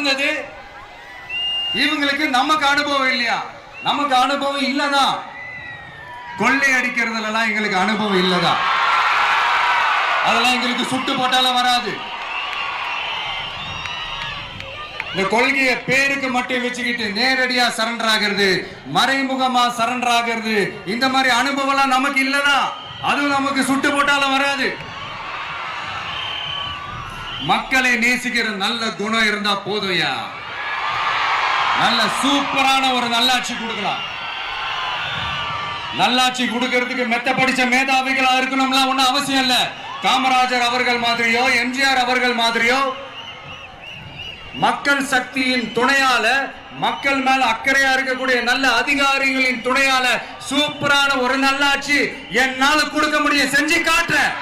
வந்தது. இவங்களுக்கு நமக்கு அனுபவம் இல்லையா? நமக்கு அனுபவம் இல்லதான். கொள்ளை அடிக்கிறதுலாம் எங்களுக்கு அனுபவம் இல்லதான். அதெல்லாம் எங்களுக்கு சுட்டு போட்டாலும் வராது. இந்த கொள்கையை பேருக்கு மட்டும் வச்சுக்கிட்டு நேரடியா சரண்டர் ஆகிறது, மறைமுகமா சரண்டர் ஆகிறது, இந்த மாதிரி அனுபவம் நமக்கு இல்லதான். அதுவும் நமக்கு சுட்டு போட்டாலும் வராது. மக்களை நேசிக்கிற நல்ல குணம் இருந்தா போதும்யா. நல்ல சூப்பரான ஒரு நல்லாட்சி கொடுக்கலாம். நல்லாட்சி கொடுக்கிறதுக்கு மெத்த படிச்ச மேதாவிகளா இருக்கணும்லாம் ஒன்னும் அவசியம் இல்ல. காமராஜர் அவர்கள் மாதிரியோ எம்ஜிஆர் அவர்கள் மாதிரியோ மக்கள் சக்தியின் துணையால, மக்கள் மேல அக்கறையா இருக்கக்கூடிய நல்ல அதிகாரிகளின் துணையால சூப்பரான ஒரு நல்லாட்சி என்னால கொடுக்க முடியும். செஞ்சு காட்டுறேன்.